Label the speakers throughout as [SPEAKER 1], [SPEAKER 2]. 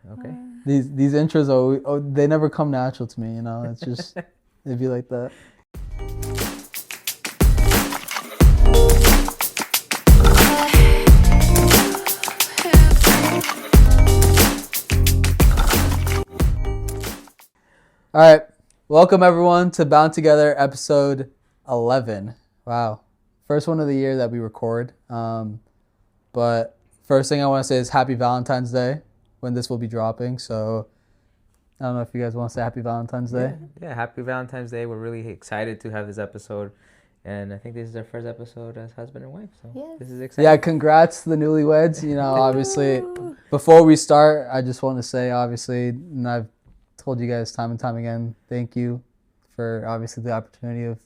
[SPEAKER 1] Okay.
[SPEAKER 2] These intros they never come natural to me, you know. It's just it'd be like that. All right, welcome everyone to Bound Together episode 11. Wow, first one of the year that we record. But first thing I want to say is Happy Valentine's Day when this will be dropping. So I don't know if you guys want to say Happy Valentine's Day.
[SPEAKER 1] Yeah, Happy Valentine's Day. We're really excited to have this episode. And I think this is our first episode as husband and wife. So This is exciting.
[SPEAKER 2] Yeah, congrats to the newlyweds. You know, obviously, before we start, I just want to say, obviously, and I've told you guys time and time again, thank you for obviously the opportunity of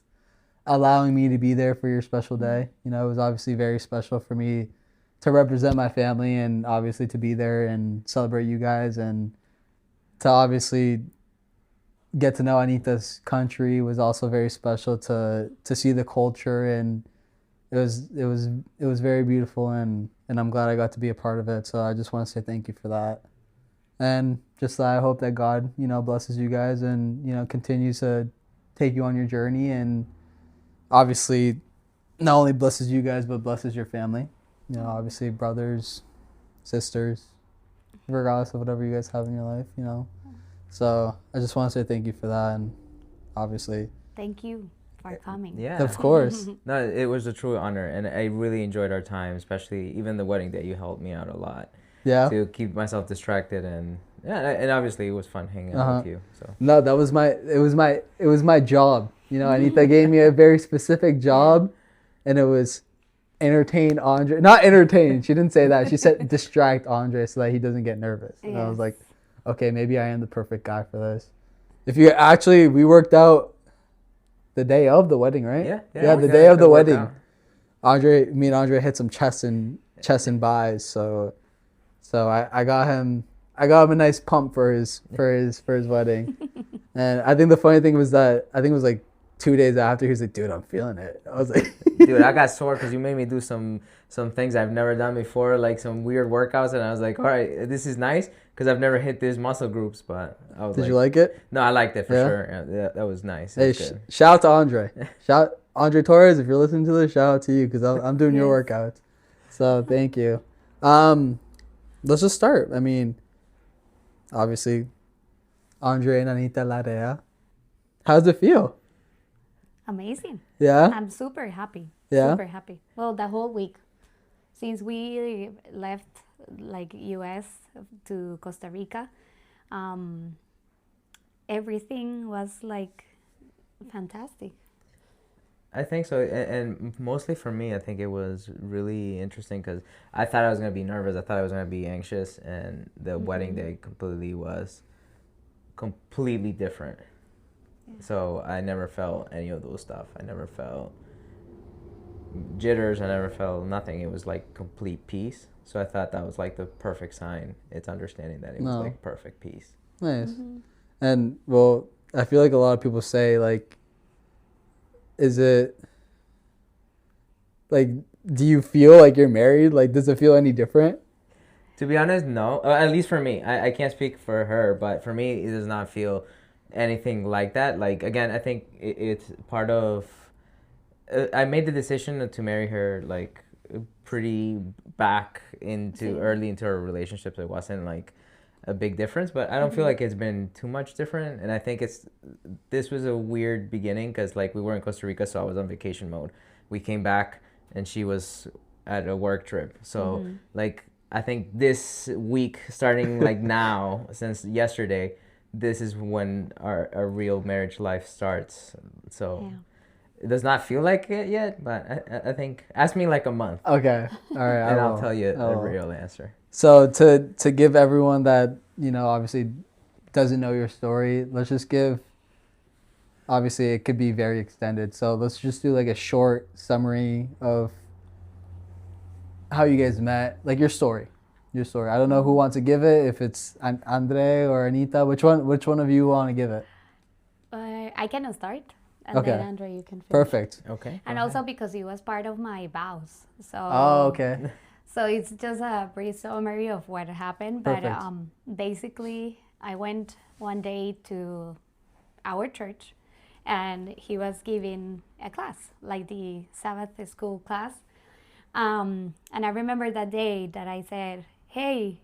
[SPEAKER 2] allowing me to be there for your special day. You know, it was obviously very special for me to represent my family and obviously to be there and celebrate you guys, and to obviously get to know Anita's country was also very special to see the culture, and it was very beautiful, and I'm glad I got to be a part of it. So I just want to say thank you for that. And just that I hope that God, you know, blesses you guys and, you know, continues to take you on your journey, and obviously not only blesses you guys, but blesses your family. You know, obviously brothers, sisters, regardless of whatever you guys have in your life, you know. So I just want to say thank you for that, and obviously.
[SPEAKER 3] Thank you for coming.
[SPEAKER 1] Yeah.
[SPEAKER 2] Of course.
[SPEAKER 1] No, it was a true honor, and I really enjoyed our time, especially even the wedding day. You helped me out a lot.
[SPEAKER 2] Yeah.
[SPEAKER 1] To keep myself distracted, and obviously it was fun hanging out with you. So
[SPEAKER 2] no, it was my job. You know, Anita gave me a very specific job, and it was entertain Andre. Not entertain. She didn't say that. She said distract Andre so that he doesn't get nervous. And I was like, okay, maybe I am the perfect guy for this. We worked out the day of the wedding, right?
[SPEAKER 1] Yeah.
[SPEAKER 2] The day of the wedding. Me and Andre hit some chest and buys. So I got him a nice pump for his wedding. And I think the funny thing was that I think it was like 2 days after, he was like, dude, I'm feeling it. I was like,
[SPEAKER 1] dude, I got sore because you made me do some things I've never done before, like some weird workouts, and I was like, all right, this is nice because I've never hit these muscle groups. But I was
[SPEAKER 2] did you like it?
[SPEAKER 1] No, I liked it for sure. Yeah, that was nice.
[SPEAKER 2] Hey, shout out to Andre. Andre Torres, if you're listening to this, shout out to you because I'm doing your workouts. So thank you. Let's just start. I mean, obviously, Andre and Anita Larea. How's it feel?
[SPEAKER 3] Amazing.
[SPEAKER 2] Yeah?
[SPEAKER 3] I'm super happy.
[SPEAKER 2] Yeah?
[SPEAKER 3] Super happy. Well, the whole week. Since we left, like, U.S. to Costa Rica, everything was, like, fantastic.
[SPEAKER 1] I think so, and mostly for me, I think it was really interesting because I thought I was going to be nervous. I thought I was going to be anxious, and the wedding day was completely different. Yeah. So I never felt any of those stuff. I never felt jitters. I never felt nothing. It was like complete peace. So I thought that was like the perfect sign. It's understanding that it was like perfect peace.
[SPEAKER 2] Nice. And, well, I feel like a lot of people say, like, is it, like, do you feel like you're married? Like, does it feel any different?
[SPEAKER 1] To be honest, no. At least for me. I can't speak for her, but for me, it does not feel anything like that. Like, again, I think it's part of, I made the decision to marry her, like, pretty back early into our relationship. So it wasn't, like, a big difference, but I don't feel like it's been too much different. And I think this was a weird beginning because, like, we were in Costa Rica, so I was on vacation mode. We came back and she was at a work trip. So like, I think this week, starting like now, since yesterday, this is when our real marriage life starts. So it does not feel like it yet, but I think, ask me like a month.
[SPEAKER 2] Okay. All right.
[SPEAKER 1] And I'll tell you the real answer.
[SPEAKER 2] So to give everyone that, you know, obviously doesn't know your story, let's just give, obviously it could be very extended. So let's just do like a short summary of how you guys met, like your story. I don't know who wants to give it, if it's Andre or Anita. Which one of you want to give it?
[SPEAKER 3] I can start. And then Andre, you can finish.
[SPEAKER 2] Perfect.
[SPEAKER 1] Okay.
[SPEAKER 3] And also because it was part of my vows. So.
[SPEAKER 2] Oh, okay.
[SPEAKER 3] So it's just a brief summary of what happened. But
[SPEAKER 2] Perfect.
[SPEAKER 3] basically, I went one day to our church, and he was giving a class, like the Sabbath school class. And I remember that day that I said, "Hey,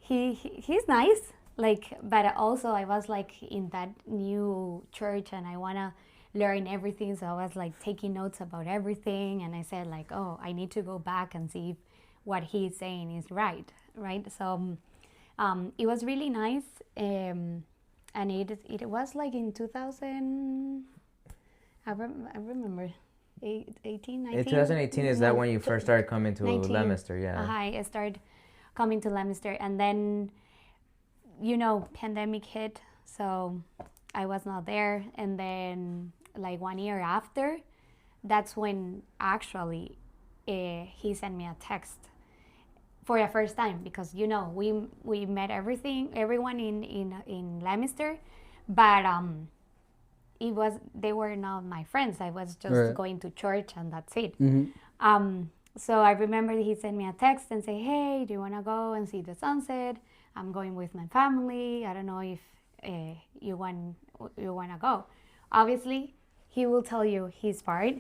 [SPEAKER 3] he's nice." Like, but also I was like in that new church, and I wanna learn everything. So I was like taking notes about everything, and I said like, "Oh, I need to go back and see if what he's saying is right, right?" So it was really nice, and it was like in 2000. I remember. 18, 19?
[SPEAKER 1] In 2018 is that when you first started coming to
[SPEAKER 3] 19.
[SPEAKER 1] Leominster? Yeah.
[SPEAKER 3] I started coming to Leominster, and then pandemic hit, so I was not there. And then like 1 year after, that's when actually he sent me a text for the first time, because we met everyone in Leominster, but they were not my friends. I was just
[SPEAKER 2] Right.
[SPEAKER 3] going to church, and that's it.
[SPEAKER 2] Mm-hmm.
[SPEAKER 3] So I remember he sent me a text and say, "Hey, do you want to go and see the sunset? I'm going with my family. I don't know if you want to go." Obviously, he will tell you his part,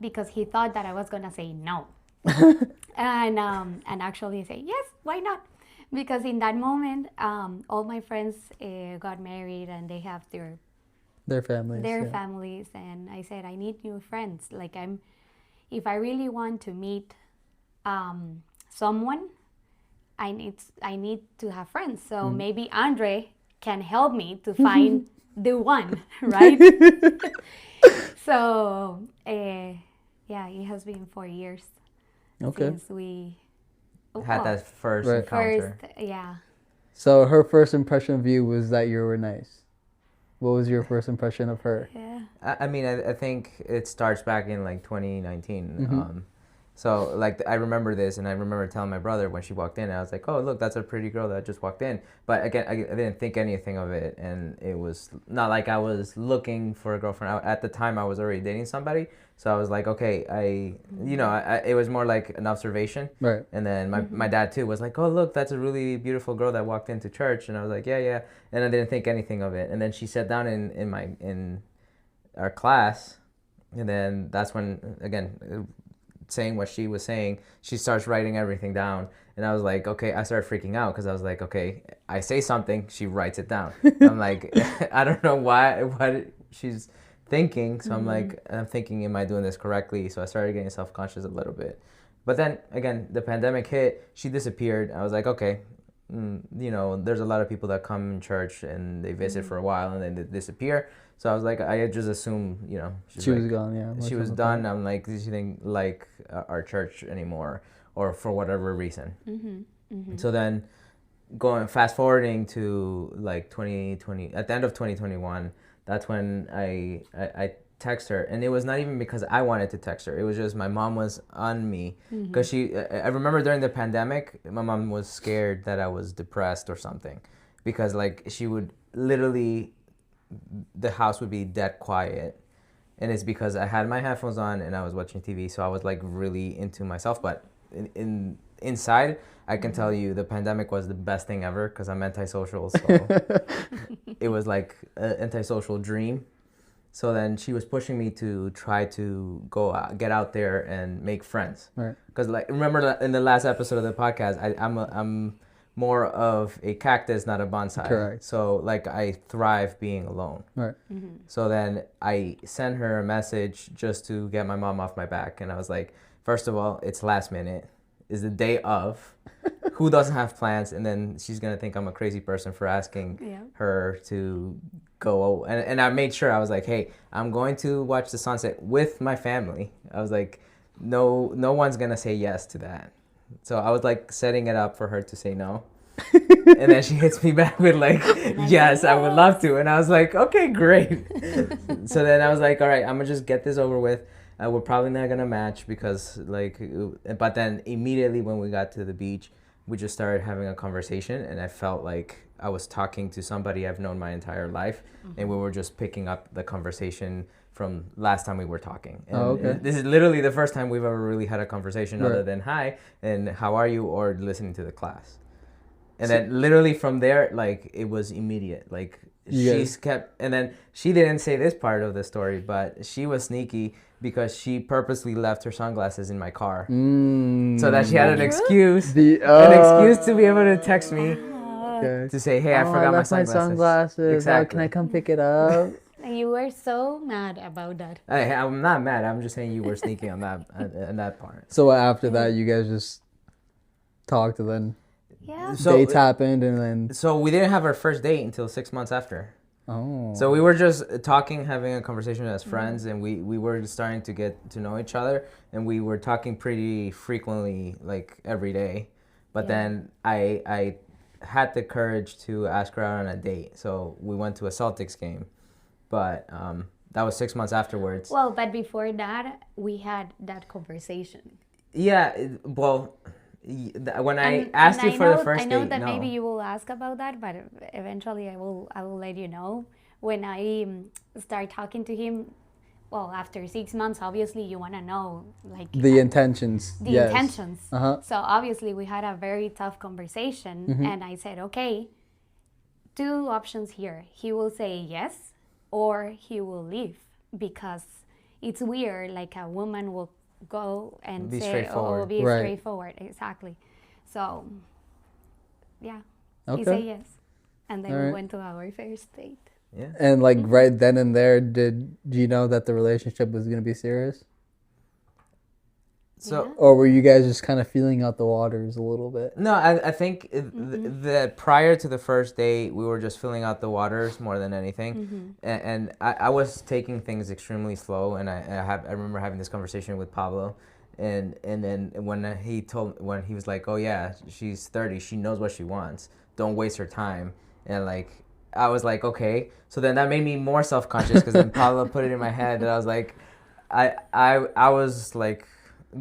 [SPEAKER 3] because he thought that I was gonna say no, and actually say yes, why not? Because in that moment, all my friends got married, and they have
[SPEAKER 2] Their families.
[SPEAKER 3] their
[SPEAKER 2] yeah.
[SPEAKER 3] families, and I said I need new friends. Like, if I really want to meet someone, I need to have friends. So maybe Andre can help me to find the one, right? So yeah, it has been 4 years
[SPEAKER 2] Okay.
[SPEAKER 3] since we
[SPEAKER 1] Had that first
[SPEAKER 2] Right.
[SPEAKER 1] encounter.
[SPEAKER 3] first. Yeah.
[SPEAKER 2] So her first impression of you was that you were nice. What was your first impression of her?
[SPEAKER 3] Yeah.
[SPEAKER 1] I mean, I think it starts back in like 2019.
[SPEAKER 2] Mhm.
[SPEAKER 1] So like I remember this, and I remember telling my brother when she walked in, and I was like, "Oh, look, that's a pretty girl that just walked in." But again, I didn't think anything of it, and it was not like I was looking for a girlfriend. At the time, I was already dating somebody, so I was like, okay, it was more like an observation.
[SPEAKER 2] Right.
[SPEAKER 1] And then my dad too was like, "Oh, look, that's a really beautiful girl that walked into church," and I was like, "Yeah, yeah," and I didn't think anything of it. And then she sat down in our class, and then that's when again saying what she was saying, she starts writing everything down, and I was like, okay, I started freaking out because I was like, okay, I say something, she writes it down. I'm like, I don't know what she's thinking, so I'm thinking, am I doing this correctly? So I started getting self-conscious a little bit, but then again, the pandemic hit, she disappeared. I was like, okay, there's a lot of people that come in church and they visit for a while and then they disappear. So I was like, I just assumed,
[SPEAKER 2] She was gone. Yeah.
[SPEAKER 1] she was done. I'm like, she didn't like our church anymore, or for whatever reason. So then, fast forwarding to like 2020, at the end of 2021, that's when I text her, and it was not even because I wanted to text her. It was just my mom was on me, because I remember during the pandemic, my mom was scared that I was depressed or something, because like she would literally, the house would be dead quiet, and it's because I had my headphones on and I was watching TV, so I was like really into myself. But inside, I can tell you the pandemic was the best thing ever, because I'm antisocial, so it was like an antisocial dream. So then she was pushing me to try to go out, get out there and make friends.
[SPEAKER 2] Right.
[SPEAKER 1] Because like, remember that in the last episode of the podcast, I'm more of a cactus, not a bonsai.
[SPEAKER 2] Correct.
[SPEAKER 1] So like I thrive being alone.
[SPEAKER 2] Right.
[SPEAKER 1] So then I sent her a message just to get my mom off my back, and I was like, first of all, it's last minute, is the day of. Who doesn't have plans? And then she's gonna think I'm a crazy person for asking her to go. And I made sure, I was like, hey, I'm going to watch the sunset with my family. I was like, no one's gonna say yes to that. So I was like setting it up for her to say no. And then she hits me back with like, yes, I would love to. And I was like, okay, great. So then I was like, all right, I'm gonna just get this over with. We're probably not gonna match because like, but then immediately when we got to the beach, we just started having a conversation, and I felt like I was talking to somebody I've known my entire life, and we were just picking up the conversation from last time we were talking. And
[SPEAKER 2] Oh, okay.
[SPEAKER 1] this is literally the first time we've ever really had a conversation
[SPEAKER 2] Right.
[SPEAKER 1] other than hi and how are you or listening to the class. And
[SPEAKER 2] So-
[SPEAKER 1] then literally from there, like it was immediate. Like
[SPEAKER 2] You
[SPEAKER 1] she
[SPEAKER 2] guys-
[SPEAKER 1] kept, and then she didn't say this part of the story, but she was sneaky because she purposely left her sunglasses in my car so that she had an
[SPEAKER 3] True?
[SPEAKER 1] excuse,
[SPEAKER 2] The
[SPEAKER 1] an excuse to be able to text me
[SPEAKER 2] Okay.
[SPEAKER 1] to say, hey, I forgot my
[SPEAKER 2] left
[SPEAKER 1] sunglasses. Exactly.
[SPEAKER 2] Can I come pick it up?
[SPEAKER 3] And you were so mad about that.
[SPEAKER 1] I'm not mad. I'm just saying you were sneaky on that part.
[SPEAKER 2] So after that, you guys just talked, and then
[SPEAKER 3] Yeah.
[SPEAKER 1] So,
[SPEAKER 2] dates happened, and then
[SPEAKER 1] so we didn't have our first date until 6 months after.
[SPEAKER 2] oh,
[SPEAKER 1] So we were just talking, having a conversation as friends, and we were starting to get to know each other, and we were talking pretty frequently, like every day. But
[SPEAKER 3] Yeah.
[SPEAKER 1] then I had the courage to ask her out on a date, so we went to a Celtics game. But that was 6 months afterwards.
[SPEAKER 3] Well, but before that, we had that conversation.
[SPEAKER 1] Yeah, when I asked you for the first
[SPEAKER 3] I know
[SPEAKER 1] date,
[SPEAKER 3] that
[SPEAKER 1] no.
[SPEAKER 3] maybe you will ask about that, but eventually I will let you know. When I start talking to him, well, after 6 months, obviously you want to know like
[SPEAKER 2] the intentions.
[SPEAKER 3] the
[SPEAKER 2] yes.
[SPEAKER 3] intentions.
[SPEAKER 2] Uh-huh.
[SPEAKER 3] So obviously we had a very tough conversation, and I said, okay, two options here. He will say yes, or he will leave, because it's weird. Like a woman will go and
[SPEAKER 1] Be
[SPEAKER 3] say,
[SPEAKER 1] straightforward.
[SPEAKER 3] "Oh, be
[SPEAKER 2] Right.
[SPEAKER 3] straightforward." Exactly. So, yeah, he
[SPEAKER 2] Okay.
[SPEAKER 3] said yes, and then
[SPEAKER 2] All
[SPEAKER 3] we
[SPEAKER 2] right.
[SPEAKER 3] went to our first date.
[SPEAKER 1] Yeah.
[SPEAKER 2] And like right then and there, did you know that the relationship was gonna be serious,
[SPEAKER 1] So.
[SPEAKER 3] Yeah.
[SPEAKER 2] or were you guys just kind of feeling out the waters a little bit?
[SPEAKER 1] No, I think that prior to the first date, we were just filling out the waters more than anything, and I was taking things extremely slow, and I remember having this conversation with Pablo, and then when he was like, oh yeah, she's 30, she knows what she wants, don't waste her time, and like I was like, okay, so then that made me more self-conscious because then Pablo put it in my head that I was like, I was like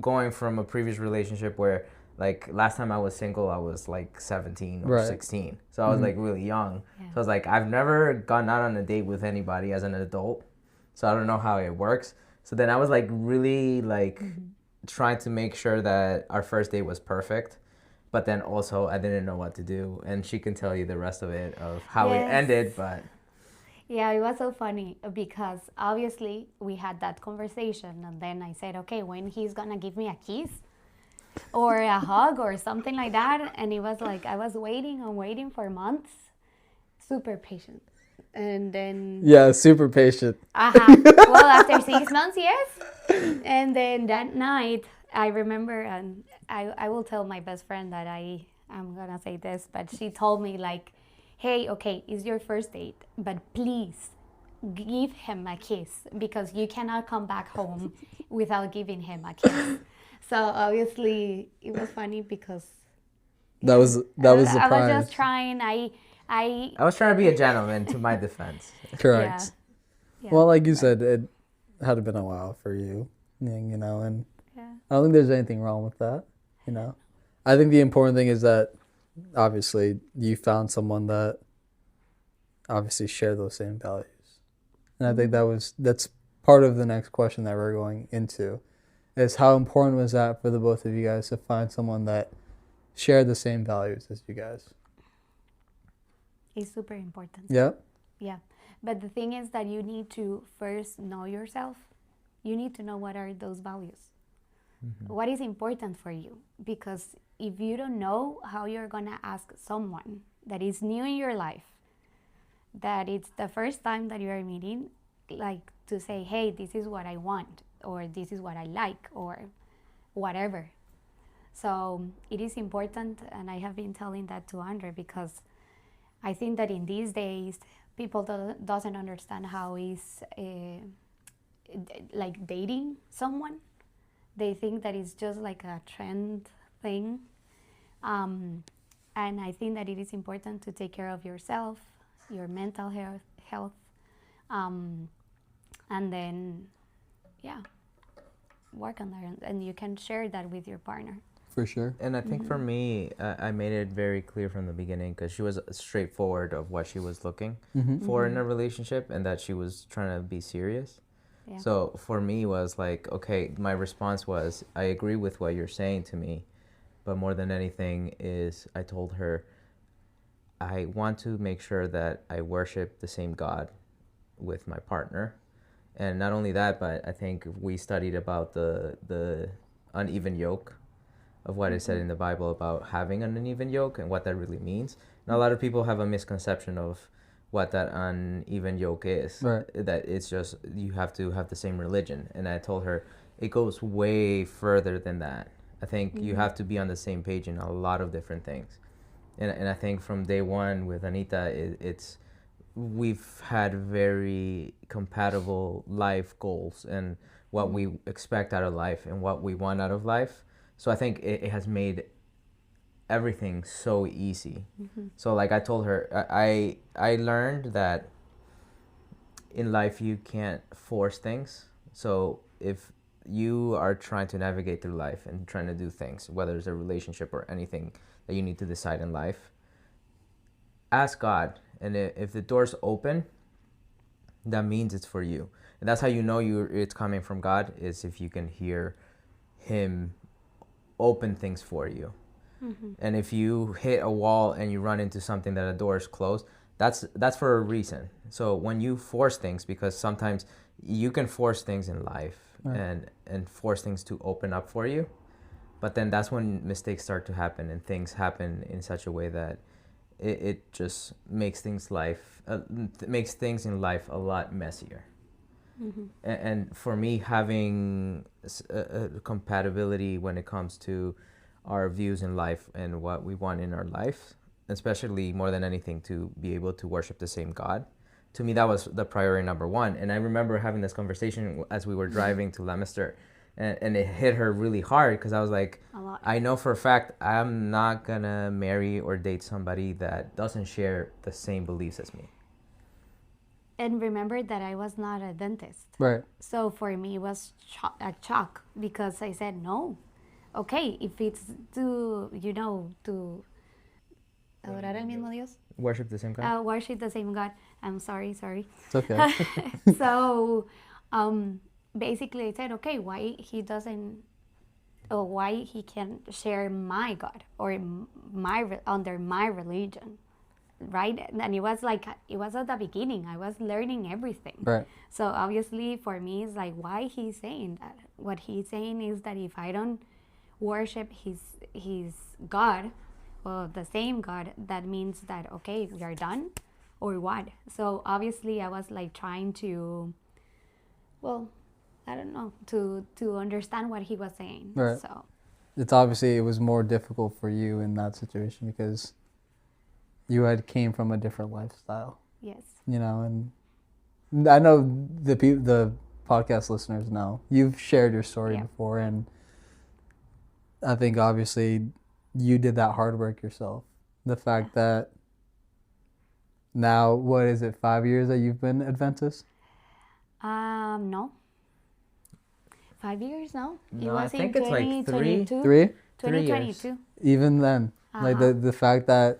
[SPEAKER 1] going from a previous relationship where like last time I was single I was like 17 or
[SPEAKER 2] Right.
[SPEAKER 1] 16, so I was like really young.
[SPEAKER 3] Yeah.
[SPEAKER 1] So I was like, I've never gone out on a date with anybody as an adult, so I don't know how it works. So then I was like really like trying to make sure that our first date was perfect, but then also I didn't know what to do, and she can tell you the rest of it of how it
[SPEAKER 3] Yes.
[SPEAKER 1] ended. But
[SPEAKER 3] Yeah, it was so funny because obviously we had that conversation, and then I said, okay, when he's gonna give me a kiss or a hug or something like that, and it was like I was waiting and waiting for months, super patient, and then
[SPEAKER 2] Yeah, super patient.
[SPEAKER 3] well, after 6 months, yes, and then that night I remember, and I will tell my best friend that I'm gonna say this, but she told me like, hey, okay, it's your first date, but please give him a kiss because you cannot come back home without giving him a kiss. So obviously it was funny because
[SPEAKER 2] That was the
[SPEAKER 3] I was
[SPEAKER 2] surprise.
[SPEAKER 3] just trying.
[SPEAKER 1] I was trying to be a gentleman to my defense.
[SPEAKER 2] Correct.
[SPEAKER 3] Yeah.
[SPEAKER 2] Well, like you said, it had been a while for you, you know, and
[SPEAKER 3] Yeah.
[SPEAKER 2] I don't think there's anything wrong with that, you know. I think the important thing is that obviously you found someone that obviously share those same values. And I think that's part of the next question that we're going into is how important was that for the both of you guys to find someone that shared the same values as you guys?
[SPEAKER 3] It's super important.
[SPEAKER 2] Yeah.
[SPEAKER 3] Yeah. But the thing is that you need to first know yourself. You need to know what are those values. What is important for you? Because if you don't know how you're going to ask someone that is new in your life, that it's the first time that you are meeting, like to say, hey, this is what I want, or this is what I like, or whatever. So it is important, and I have been telling that to Andre because I think that in these days, people doesn't understand how is like dating someone. They think that it's just like a trend thing. And I think that it is important to take care of yourself, your mental health, and then, yeah, work on that. And you can share that with your partner.
[SPEAKER 2] For sure.
[SPEAKER 1] And I think for me, I made it very clear from the beginning because she was straightforward of what she was looking for in a relationship and that she was trying to be serious.
[SPEAKER 3] Yeah.
[SPEAKER 1] So for me was like, okay, my response was, I agree with what you're saying to me, but more than anything is I told her, I want to make sure that I worship the same God with my partner. And not only that, but I think we studied about the uneven yoke of what is said in the Bible about having an uneven yoke and what that really means. And a lot of people have a misconception of what that uneven yoke is.
[SPEAKER 2] Right.
[SPEAKER 1] That it's just you have to have the same religion. And I told her it goes way further than that. I think you have to be on the same page in a lot of different things. And I think from day one with Anita, it's we've had very compatible life goals and what we expect out of life and what we want out of life. So I think it has made everything so easy. So like I told her, I learned that in life you can't force things. So if you are trying to navigate through life and trying to do things, whether it's a relationship or anything that you need to decide in life, ask God. And if the door's open, that means it's for you. And that's how you know it's coming from God, is if you can hear Him open things for you. And if you hit a wall and you run into something that a door is closed, that's for a reason. So when you force things, because sometimes you can force things in life, right, and force things to open up for you, but then that's when mistakes start to happen and things happen in such a way that it just makes things in life a lot messier. And for me, having a compatibility when it comes to our views in life and what we want in our life, especially more than anything, to be able to worship the same God. To me, that was the priority number one. And I remember having this conversation as we were driving to Leominster, and it hit her really hard because I was like, I know for a fact I'm not gonna marry or date somebody that doesn't share the same beliefs as me.
[SPEAKER 3] And remember that I was not a dentist.
[SPEAKER 2] Right.
[SPEAKER 3] So for me, it was a shock because I said, no. Okay, if it's to adorar al mismo Dios.
[SPEAKER 1] Worship the same God?
[SPEAKER 3] Worship the same God. I'm sorry.
[SPEAKER 2] It's okay.
[SPEAKER 3] So basically I said, okay, why he doesn't, or why he can't share my God or under my religion, right? And it was at the beginning. I was learning everything.
[SPEAKER 2] Right.
[SPEAKER 3] So obviously for me, it's like, why he's saying that? What he's saying is that if I don't worship his God, well, the same God, that means that, okay, we are done, or what? So obviously I was like trying to, well, I don't know, to understand what he was saying.
[SPEAKER 2] Right.
[SPEAKER 3] So
[SPEAKER 2] it's obviously, it was more difficult for you in that situation because you had came from a different lifestyle.
[SPEAKER 3] yes.
[SPEAKER 2] And I know the podcast listeners know you've shared your story before, and I think obviously you did that hard work yourself. The fact that now, what is it, 5 years that you've been Adventist?
[SPEAKER 3] No. 5 years now?
[SPEAKER 1] No,
[SPEAKER 3] It was
[SPEAKER 1] I think
[SPEAKER 3] in
[SPEAKER 1] it's like
[SPEAKER 3] 2022.
[SPEAKER 2] 3?
[SPEAKER 3] 2022.
[SPEAKER 2] Even then, like the fact that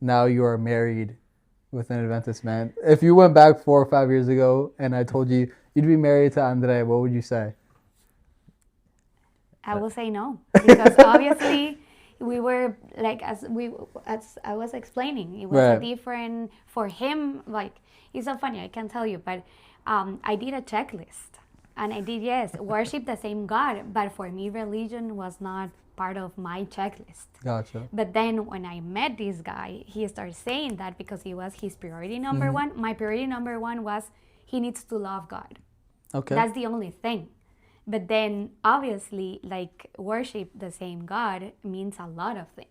[SPEAKER 2] now you are married with an Adventist man. If you went back 4 or 5 years ago and I told you you'd be married to Andre, what would you say?
[SPEAKER 3] I will say no, because obviously we were like, as I was explaining, it was a different for him. Like, it's so funny, I can tell you, but I did a checklist, and I did, yes, worship the same God, but for me, religion was not part of my checklist.
[SPEAKER 2] Gotcha.
[SPEAKER 3] But then when I met this guy, he started saying that because he was his priority number one. My priority number one was he needs to love God.
[SPEAKER 2] Okay.
[SPEAKER 3] That's the only thing. But then obviously, like, worship the same God means a lot of things.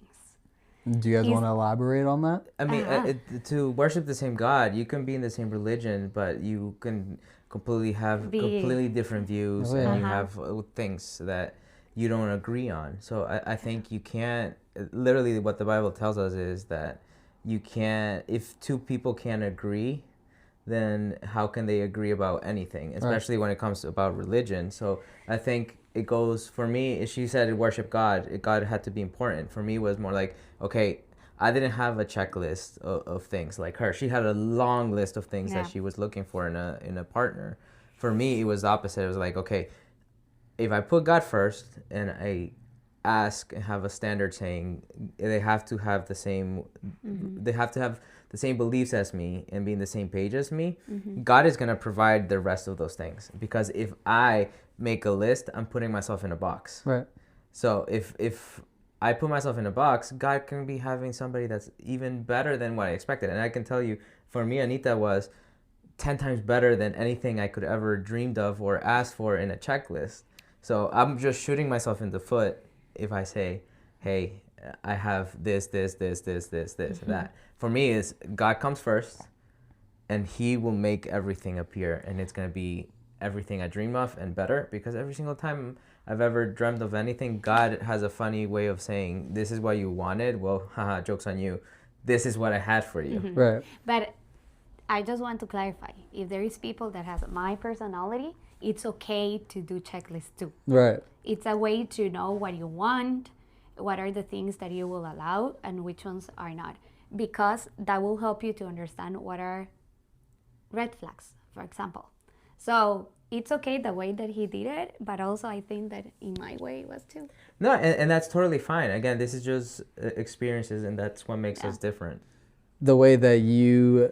[SPEAKER 2] Do you guys want to elaborate on that?
[SPEAKER 1] I mean, to worship the same God, you can be in the same religion, but you can completely have completely different views, and you have things that you don't agree on. So I think you can't, literally what the Bible tells us is that you can't, if two people can't agree, then how can they agree about anything, especially when it comes to about religion? So I think it goes, for me, she said worship God. God had to be important. For me, it was more like, okay, I didn't have a checklist of things like her. She had a long list of things that she was looking for in a partner. For me, it was the opposite. It was like, okay, if I put God first and I ask and have a standard saying they have to have the same, they have to have the same beliefs as me and be in the same page as me, God is going to provide the rest of those things. Because if I make a list, I'm putting myself in a box.
[SPEAKER 2] Right.
[SPEAKER 1] So if I put myself in a box, God can be having somebody that's even better than what I expected. And I can tell you, for me, Anita was 10 times better than anything I could ever dreamed of or asked for in a checklist. So I'm just shooting myself in the foot if I say, hey, I have this, and that. For me, is God comes first, and he will make everything appear, and it's going to be everything I dream of and better, because every single time I've ever dreamt of anything, God has a funny way of saying, this is what you wanted. Well, haha, joke's on you. This is what I had for you.
[SPEAKER 2] Right.
[SPEAKER 3] But I just want to clarify, if there is people that has my personality, it's okay to do checklists too.
[SPEAKER 2] Right.
[SPEAKER 3] It's a way to know what you want, what are the things that you will allow, and which ones are not. Because that will help you to understand what are red flags, for example. So it's okay the way that he did it, but also I think that in my way it was too.
[SPEAKER 1] No, and that's totally fine. Again, this is just experiences, and that's what makes us different.
[SPEAKER 2] The way that you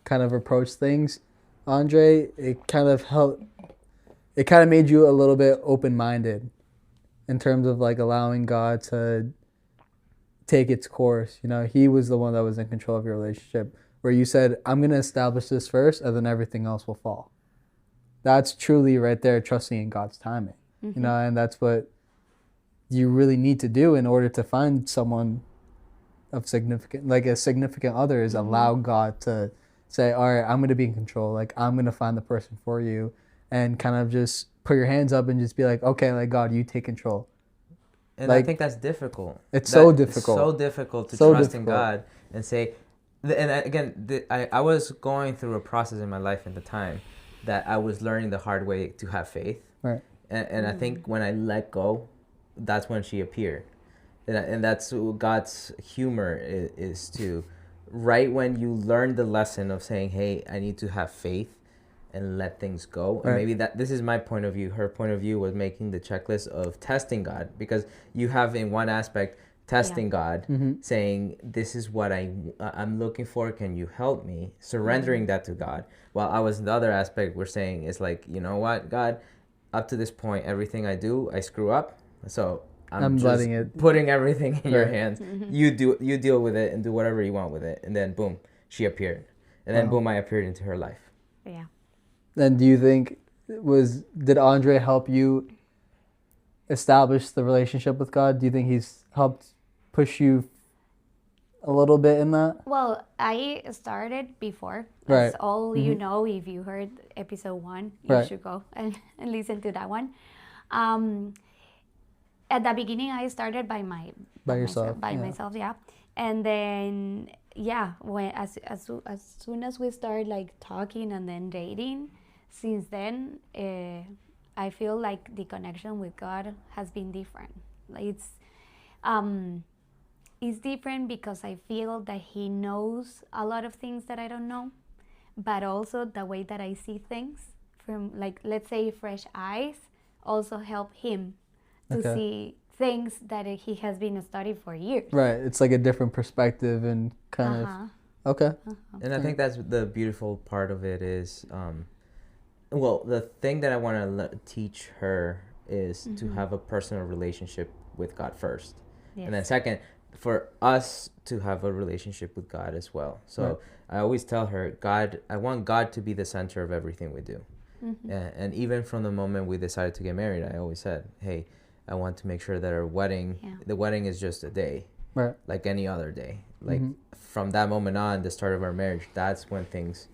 [SPEAKER 2] kind of approach things, Andre, it kind of helped. It kind of made you a little bit open-minded in terms of like allowing God to take its course. You know, he was the one that was in control of your relationship, where you said, I'm going to establish this first, and then everything else will fall. That's truly right there, trusting in God's timing. You know, and that's what you really need to do in order to find someone of significant, like a significant other, is allow God to say, all right, I'm going to be in control. Like, I'm going to find the person for you, and kind of just put your hands up and just be like, okay, like, God, you take control.
[SPEAKER 1] And
[SPEAKER 2] like,
[SPEAKER 1] I think that's difficult.
[SPEAKER 2] It's so difficult.
[SPEAKER 1] It's so difficult to
[SPEAKER 2] So
[SPEAKER 1] trust
[SPEAKER 2] difficult.
[SPEAKER 1] in God and say, and again, I was going through a process in my life at the time that I was learning the hard way to have faith.
[SPEAKER 2] Right.
[SPEAKER 1] And I think when I let go, that's when she appeared. And that's God's humor is to, right when you learn the lesson of saying, hey, I need to have faith and let things go.
[SPEAKER 2] Right.
[SPEAKER 1] And maybe this is my point of view. Her point of view was making the checklist of testing God, because you have in one aspect testing God, saying, this is what I'm looking for. Can you help me? Surrendering that to God. While I was in the other aspect, we're saying, it's like, you know what, God, up to this point, everything I do, I screw up. So I'm just
[SPEAKER 2] letting it,
[SPEAKER 1] putting everything in your
[SPEAKER 2] Right.
[SPEAKER 1] hands. You deal with it and do whatever you want with it. And then boom, she appeared. And then boom, I appeared into her life.
[SPEAKER 3] Yeah.
[SPEAKER 2] then do you think did Andre help you establish the relationship with God? Do you think he's helped push you a little bit in that?
[SPEAKER 3] Well, I started before.
[SPEAKER 2] Right.
[SPEAKER 3] That's all you know. If you heard episode 1, you
[SPEAKER 2] Right.
[SPEAKER 3] should go and listen to that one. At the beginning, I started by
[SPEAKER 2] yourself, yeah.
[SPEAKER 3] myself, yeah. And then, yeah, when as soon as we started like talking and then dating, since then, I feel like the connection with God has been different. Like it's different because I feel that he knows a lot of things that I don't know, but also the way that I see things from, like, let's say fresh eyes also help him to see things that he has been studying for years.
[SPEAKER 2] Right. It's like a different perspective and kind of. Okay.
[SPEAKER 1] And I think that's the beautiful part of it is, well, the thing that I want to teach her is to have a personal relationship with God first.
[SPEAKER 3] Yes.
[SPEAKER 1] And then second, for us to have a relationship with God as well. So
[SPEAKER 2] Right.
[SPEAKER 1] I always tell her, I want God to be the center of everything we do. And even from the moment we decided to get married, I always said, hey, I want to make sure that our wedding, the wedding is just a day,
[SPEAKER 2] Right.
[SPEAKER 1] like any other day. Like from that moment on, the start of our marriage, that's when things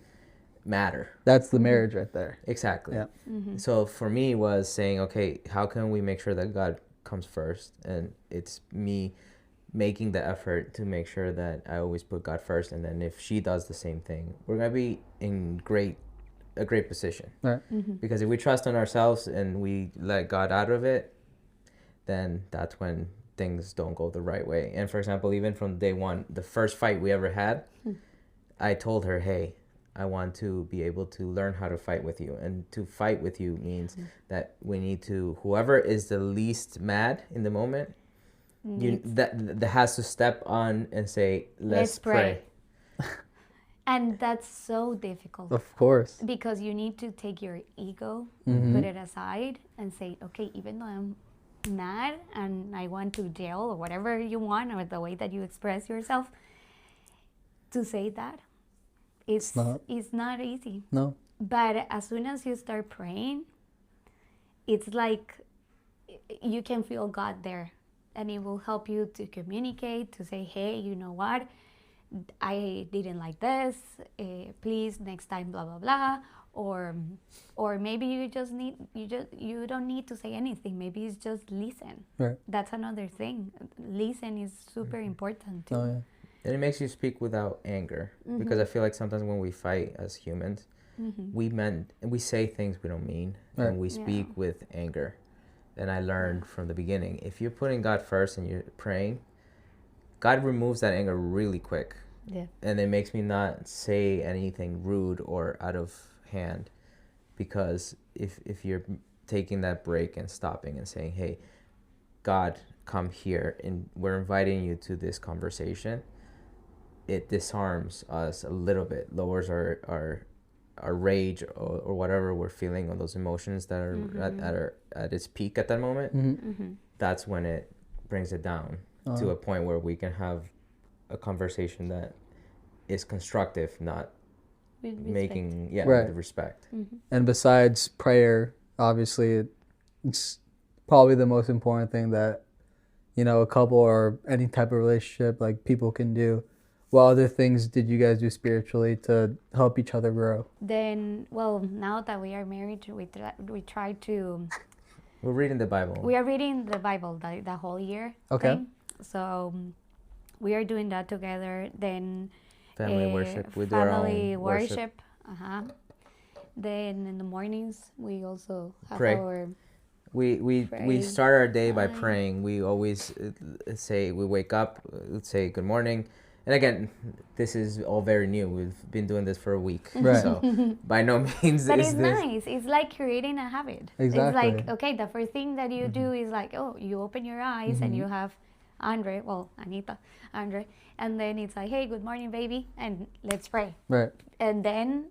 [SPEAKER 1] matter.
[SPEAKER 2] That's the marriage right there.
[SPEAKER 1] Exactly.
[SPEAKER 2] Yeah.
[SPEAKER 1] So for me was saying, okay, how can we make sure that God comes first? And it's me making the effort to make sure that I always put God first. And then if she does the same thing, we're going to be in a great position.
[SPEAKER 2] Right.
[SPEAKER 1] Because if we trust in ourselves and we let God out of it, then that's when things don't go the right way. And for example, even from day one, the first fight we ever had, I told her, hey, I want to be able to learn how to fight with you. And to fight with you means that we need to, whoever is the least mad in the moment, that has to step on and say, let's pray.
[SPEAKER 3] And that's so difficult.
[SPEAKER 2] Of course.
[SPEAKER 3] Because you need to take your ego, put it aside, and say, okay, even though I'm mad and I want to yell or whatever you want, or the way that you express yourself, to say that, it's not easy.
[SPEAKER 2] No.
[SPEAKER 3] But as soon as you start praying, it's like you can feel God there. And it will help you to communicate, to say, hey, you know what? I didn't like this. Please, next time, blah blah blah. Or maybe you don't need to say anything. Maybe it's just listen.
[SPEAKER 2] Right.
[SPEAKER 3] That's another thing. Listen is super important too.
[SPEAKER 2] Oh yeah.
[SPEAKER 1] And it makes you speak without anger, because I feel like sometimes when we fight as humans, we say things we don't mean, and we speak with anger. And I learned from the beginning, if you're putting God first and you're praying, God removes that anger really quick.
[SPEAKER 3] Yeah.
[SPEAKER 1] And it makes me not say anything rude or out of hand, because if you're taking that break and stopping and saying, hey, God, come here, and we're inviting you to this conversation, it disarms us a little bit, lowers our rage or whatever we're feeling, or those emotions that are at its peak at that moment. That's when it brings it down to a point where we can have a conversation that is constructive, not
[SPEAKER 3] With
[SPEAKER 1] making
[SPEAKER 2] Right.
[SPEAKER 1] with respect.
[SPEAKER 2] And besides prayer, obviously, it's probably the most important thing that, a couple or any type of relationship, like, people can do. What other things did you guys do spiritually to help each other grow?
[SPEAKER 3] Then, well, now that we are married, we try to.
[SPEAKER 1] We're reading the Bible.
[SPEAKER 3] We are reading the Bible the whole year.
[SPEAKER 2] Okay.
[SPEAKER 3] Thing. So we are doing that together. Then
[SPEAKER 1] Family worship. We do our
[SPEAKER 3] family
[SPEAKER 1] own
[SPEAKER 3] worship. Then in the mornings we also have
[SPEAKER 1] Pray.
[SPEAKER 3] our.
[SPEAKER 1] We
[SPEAKER 3] Pray.
[SPEAKER 1] start our day by praying. We always say, we wake up, say good morning. And again, this is all very new. We've been doing this for a week.
[SPEAKER 2] Right.
[SPEAKER 1] So by no means
[SPEAKER 3] But
[SPEAKER 1] is
[SPEAKER 3] it's
[SPEAKER 1] this...
[SPEAKER 3] nice. It's like creating a habit.
[SPEAKER 2] Exactly.
[SPEAKER 3] It's like, okay, the first thing that you do is like, oh, you open your eyes and you have Anita, Andre, and then it's like, hey, good morning, baby, and let's pray.
[SPEAKER 2] Right.
[SPEAKER 3] And then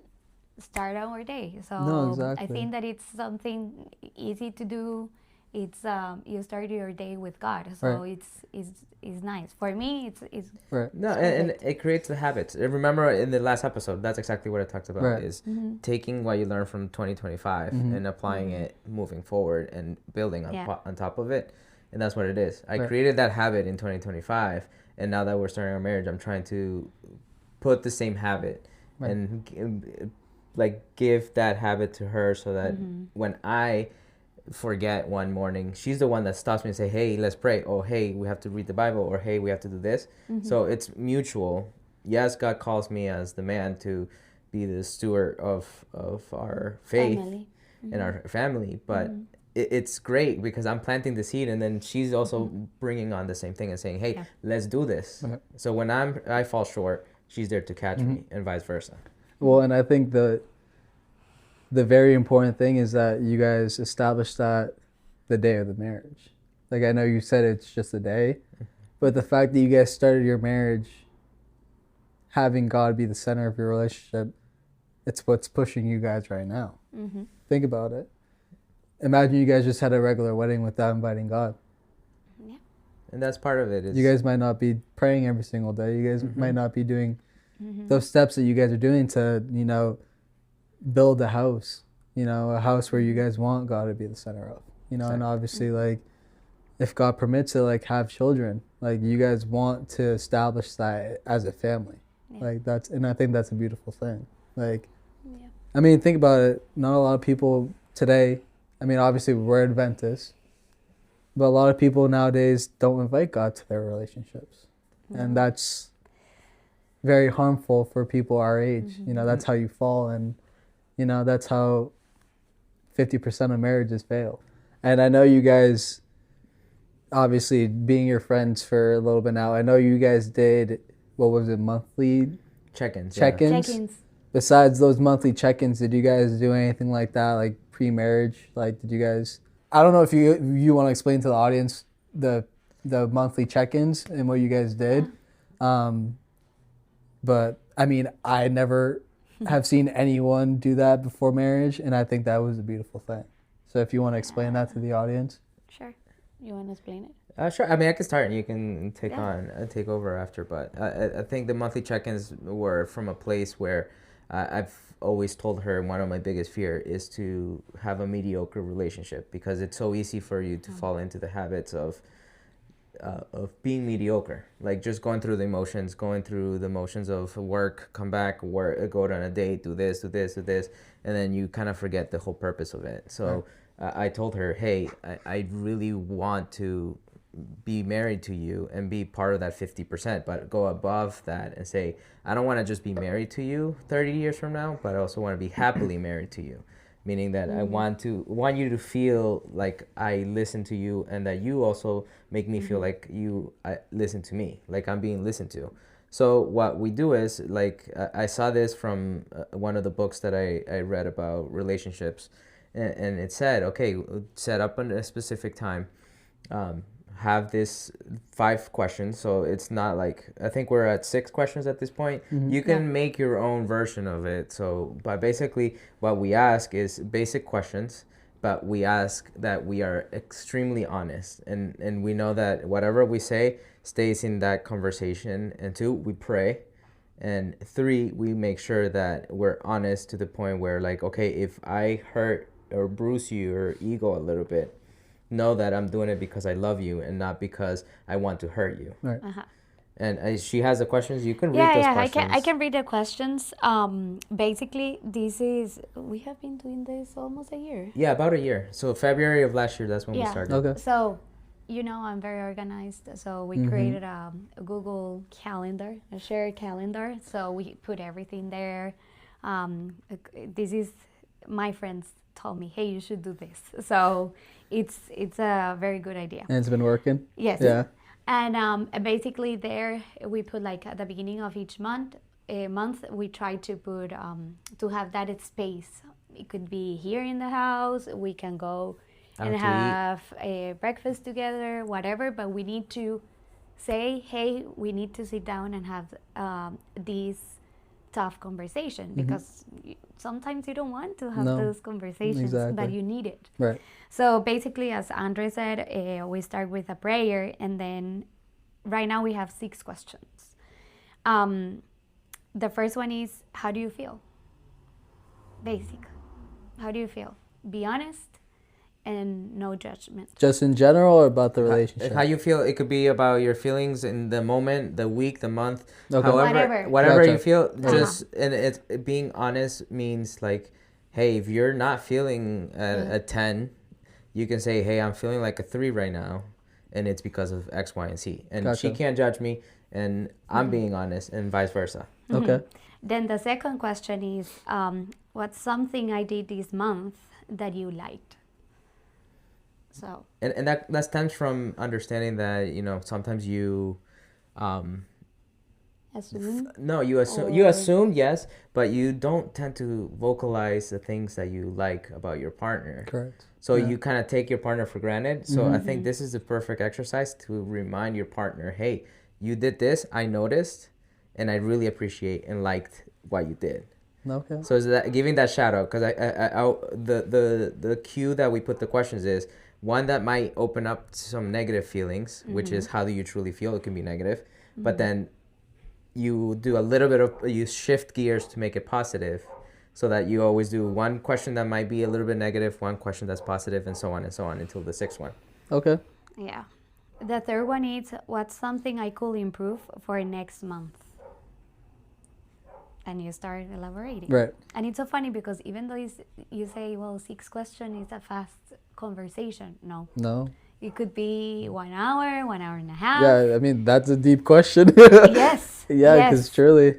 [SPEAKER 3] start our day. So
[SPEAKER 2] No, exactly.
[SPEAKER 3] I think that it's something easy to do. It's you start your day with God, so
[SPEAKER 2] Right.
[SPEAKER 3] it's nice for me. It's
[SPEAKER 2] Right.
[SPEAKER 1] No, and it creates the habits. Remember in the last episode, that's exactly what I talked about,
[SPEAKER 2] Right.
[SPEAKER 1] is taking what you learned from 2025 and applying it moving forward and building on top of it. And that's what it is. I
[SPEAKER 2] Right.
[SPEAKER 1] created that habit in 2025, and now that we're starting our marriage, I'm trying to put the same habit and give that habit to her, so that when I forget one morning, she's the one that stops me and say, hey, let's pray, or hey, we have to read the Bible, or hey, we have to do this. So it's mutual. Yes, God calls me as the man to be the steward of our faith
[SPEAKER 3] family.
[SPEAKER 1] and our family, but it's great because I'm planting the seed, and then she's also bringing on the same thing and saying, hey, let's do this. So when I fall short, she's there to catch me, and vice versa.
[SPEAKER 2] Well, and I think the very important thing is that you guys established that the day of the marriage. Like, I know you said it's just a day, but the fact that you guys started your marriage having God be the center of your relationship, it's what's pushing you guys right now. Think about it. Imagine you guys just had a regular wedding without inviting God.
[SPEAKER 3] Yeah.
[SPEAKER 1] And that's part of it. Is
[SPEAKER 2] You guys might not be praying every single day. You guys might not be doing those steps that you guys are doing to, build a house, a house where you guys want God to be the center of, and obviously, like, if God permits it, like, have children, like, you guys want to establish that as a family. Like, and I think that's a beautiful thing. Like, I mean, think about it. Not a lot of people today, I mean, obviously we're Adventists, but a lot of people nowadays don't invite God to their relationships. And that's very harmful for people our age. That's how you fall, and that's how 50% of marriages fail. And I know you guys, obviously being your friends for a little bit now, I know you guys did, what was it, monthly
[SPEAKER 1] check-ins.
[SPEAKER 3] Check-ins.
[SPEAKER 2] besides those monthly check-ins, did you guys do anything like that, like pre-marriage? Like, did you guys? I don't know if you want to explain to the audience the monthly check-ins and what you guys did, but I mean, I never have seen anyone do that before marriage, and I think that was a beautiful thing. So, if you want to explain that to the audience,
[SPEAKER 3] Sure. You want to explain it?
[SPEAKER 1] Sure. I mean, I can start and you can
[SPEAKER 3] Yeah.
[SPEAKER 1] take over after. But I think the monthly check-ins were from a place where I've always told her one of my biggest fear is to have a mediocre relationship, because it's so easy for you to fall into the habits of being mediocre, like just going through the motions of work, come back, work, go on a date, do this, and then you kind of forget the whole purpose of it. So I told her, hey, I really want to be married to you and be part of that 50%, but go above that and say, I don't want to just be married to you 30 years from now, but I also want to be happily married to you. Meaning that I want you to feel like I listen to you, and that you also make me feel like I listen to me, like I'm being listened to. So what we do is, like, I saw this from one of the books that I read about relationships, and it said, okay, set up a specific time, have this 5 questions. So it's not like, I think we're at 6 questions at this point. You can make your own version of it. So, but basically what we ask is basic questions, but we ask that we are extremely honest, and we know that whatever we say stays in that conversation. And 2, we pray. And 3, we make sure that we're honest to the point where, like, okay, if I hurt or bruise your ego a little bit, know that I'm doing it because I love you and not because I want to hurt you.
[SPEAKER 2] right?
[SPEAKER 1] And she has the questions. You can read those questions.
[SPEAKER 3] I can read the questions. Basically, we have been doing this almost a year.
[SPEAKER 1] Yeah, about a year. So February of last year, that's when we
[SPEAKER 3] Yeah.
[SPEAKER 1] started.
[SPEAKER 2] Okay.
[SPEAKER 3] So, I'm very organized. So we created a Google calendar, a shared calendar. So we put everything there. This is, my friends told me, hey, you should do this. So it's a very good idea.
[SPEAKER 2] And it's been working.
[SPEAKER 3] Yes.
[SPEAKER 2] Yeah.
[SPEAKER 3] And basically there we put, like, at the beginning of each month, we try to put to have that space. It could be here in the house. We can go
[SPEAKER 1] Out
[SPEAKER 3] and
[SPEAKER 1] to
[SPEAKER 3] have a breakfast together, whatever. But we need to say, hey, we need to sit down and have these tough conversation, because sometimes you don't want to have those conversations,
[SPEAKER 2] exactly.
[SPEAKER 3] but you need it.
[SPEAKER 2] Right.
[SPEAKER 3] So basically, as Andre said, we start with a prayer, and then right now we have 6 questions. The first one is, how do you feel? Basic. How do you feel? Be honest and no judgment.
[SPEAKER 2] Just in general, or about the relationship?
[SPEAKER 1] How you feel. It could be about your feelings in the moment, the week, the month.
[SPEAKER 2] Okay.
[SPEAKER 1] Whatever
[SPEAKER 2] Gotcha.
[SPEAKER 1] you feel. Just, and it's being honest means, like, hey, if you're not feeling a 10, you can say, hey, I'm feeling like a 3 right now, and it's because of X, Y, and Z. And
[SPEAKER 2] Gotcha.
[SPEAKER 1] she can't judge me, and I'm being honest, and vice versa.
[SPEAKER 2] Okay.
[SPEAKER 3] Then the second question is, what's something I did this month that you liked? So.
[SPEAKER 1] And that stems from understanding that, sometimes you
[SPEAKER 3] Assume?
[SPEAKER 1] No, you assume, yes, but you don't tend to vocalize the things that you like about your partner.
[SPEAKER 2] Correct.
[SPEAKER 1] So you kind of take your partner for granted. So I think this is the perfect exercise to remind your partner, hey, you did this, I noticed, and I really appreciate and liked what you did.
[SPEAKER 2] Okay.
[SPEAKER 1] So is that giving that shout out? Because the cue that we put the questions is one that might open up some negative feelings, which is how do you truly feel? It can be negative, but then you do a little bit of, you shift gears to make it positive, so that you always do one question that might be a little bit negative, one question that's positive, and so on until the 6th one.
[SPEAKER 2] Okay.
[SPEAKER 3] Yeah. The third one is, what's something I could improve for next month? And you start elaborating.
[SPEAKER 2] Right.
[SPEAKER 3] And it's so funny because even though you say, well, 6 questions is a fast conversation. No. It could be 1 hour, 1 hour and a half.
[SPEAKER 2] Yeah, I mean, that's a deep question.
[SPEAKER 3] Yes.
[SPEAKER 2] Yeah, because surely.